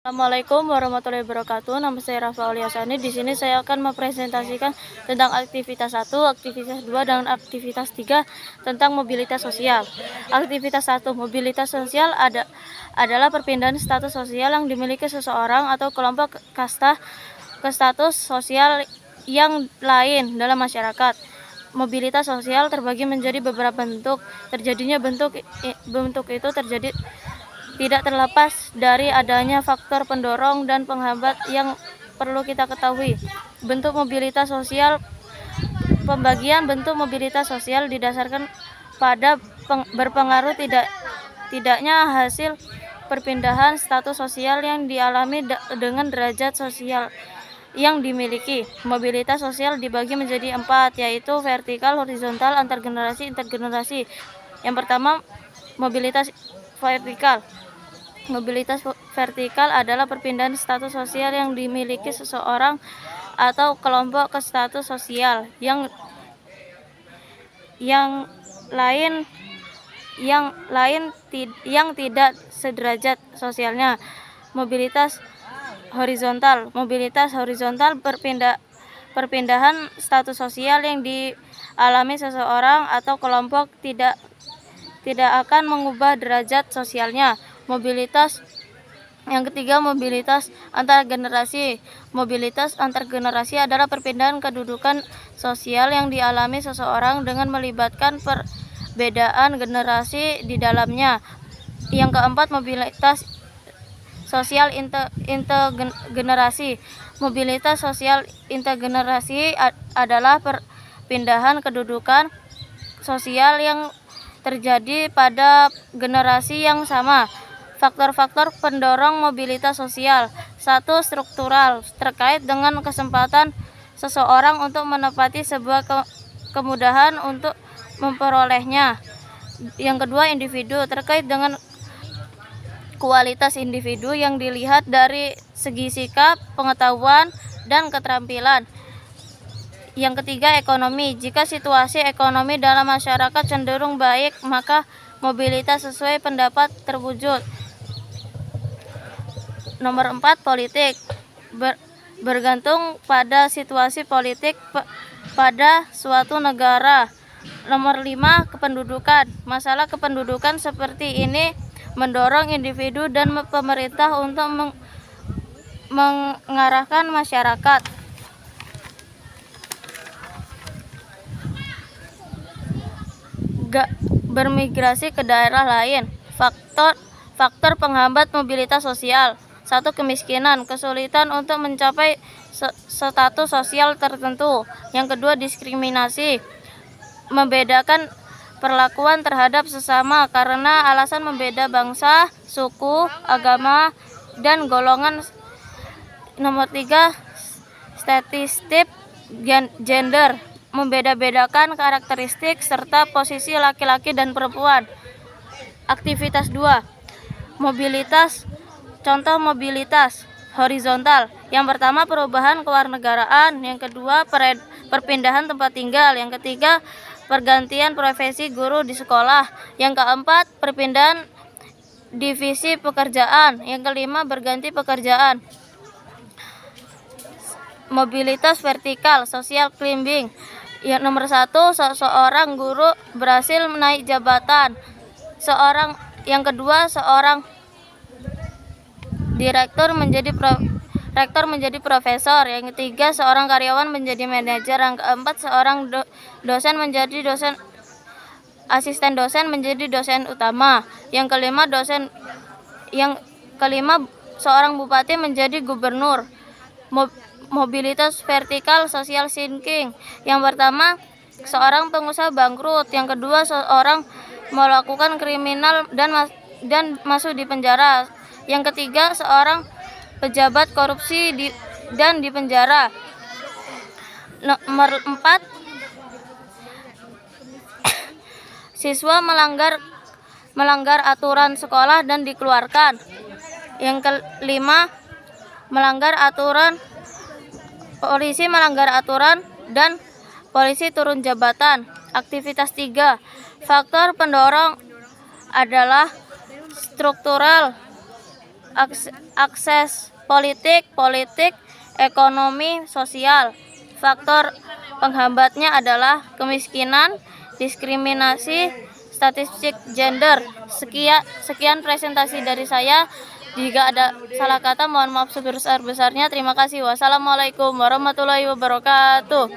Assalamualaikum warahmatullahi wabarakatuh. Nama saya Rafa Auliasani. Di sini saya akan mempresentasikan tentang aktivitas 1, aktivitas 2, dan aktivitas 3 tentang mobilitas sosial. Aktivitas 1, mobilitas sosial adalah perpindahan status sosial yang dimiliki seseorang atau kelompok kasta ke status sosial yang lain dalam masyarakat. Mobilitas sosial terbagi menjadi beberapa bentuk. Terjadinya bentuk itu terjadi tidak terlepas dari adanya faktor pendorong dan penghambat yang perlu kita ketahui. Bentuk mobilitas sosial. Pembagian bentuk mobilitas sosial didasarkan pada berpengaruh tidaknya hasil perpindahan status sosial yang dialami dengan derajat sosial yang dimiliki. Mobilitas sosial dibagi menjadi 4, yaitu vertikal, horizontal, antargenerasi, intergenerasi. Yang pertama, mobilitas vertikal. Mobilitas vertikal adalah perpindahan status sosial yang dimiliki seseorang atau kelompok ke status sosial yang tidak sederajat sosialnya. Mobilitas horizontal. Mobilitas horizontal perpindahan status sosial yang dialami seseorang atau kelompok tidak akan mengubah derajat sosialnya. Mobilitas yang ketiga, mobilitas antar generasi. Mobilitas antar generasi adalah perpindahan kedudukan sosial yang dialami seseorang dengan melibatkan perbedaan generasi di dalamnya. Yang keempat, mobilitas sosial intergenerasi. Mobilitas sosial intergenerasi adalah perpindahan kedudukan sosial yang terjadi pada generasi yang sama. Faktor-faktor pendorong mobilitas sosial. 1. Struktural, terkait dengan kesempatan seseorang untuk menepati sebuah kemudahan untuk memperolehnya. Yang kedua, individu, terkait dengan kualitas individu yang dilihat dari segi sikap, pengetahuan, dan keterampilan. Yang ketiga, ekonomi. Jika situasi ekonomi dalam masyarakat cenderung baik, maka mobilitas sesuai pendapat terwujud. Nomor 4, politik. Bergantung pada situasi politik pada suatu negara. Nomor 5, kependudukan. Masalah kependudukan seperti ini mendorong individu dan pemerintah untuk mengarahkan masyarakat. Bermigrasi ke daerah lain. Faktor penghambat mobilitas sosial. 1. Kemiskinan, kesulitan untuk mencapai status sosial tertentu. Yang kedua, diskriminasi, membedakan perlakuan terhadap sesama karena alasan membeda bangsa, suku, agama, dan golongan. Nomor 3, statistik gender, membeda-bedakan karakteristik serta posisi laki-laki dan perempuan. Aktivitas 2, mobilitas. Contoh mobilitas horizontal. Yang pertama, perubahan kewarganegaraan. Yang kedua, perpindahan tempat tinggal. Yang ketiga, pergantian profesi guru di sekolah. Yang keempat, perpindahan divisi pekerjaan. Yang kelima, berganti pekerjaan. Mobilitas vertikal, social climbing. Yang nomor 1, seorang guru berhasil menaik jabatan. Yang kedua, seorang direktur menjadi profesor. Yang ketiga, seorang karyawan menjadi manajer. Yang keempat, seorang dosen menjadi asisten dosen menjadi dosen utama. Yang kelima, seorang bupati menjadi gubernur. Mobilitas vertikal, social sinking. Yang pertama, seorang pengusaha bangkrut. Yang kedua, seorang melakukan kriminal dan masuk di penjara. Yang ketiga, seorang pejabat korupsi dan di penjara. Nomor 4, siswa melanggar aturan sekolah dan dikeluarkan. Yang kelima, polisi melanggar aturan dan polisi turun jabatan. Aktivitas 3, faktor pendorong adalah struktural akses politik, ekonomi, sosial. Faktor penghambatnya adalah kemiskinan, diskriminasi, statistik gender. Sekian presentasi dari saya. Jika ada salah kata, mohon maaf sebesar-besarnya. Terima kasih. Wassalamualaikum warahmatullahi wabarakatuh.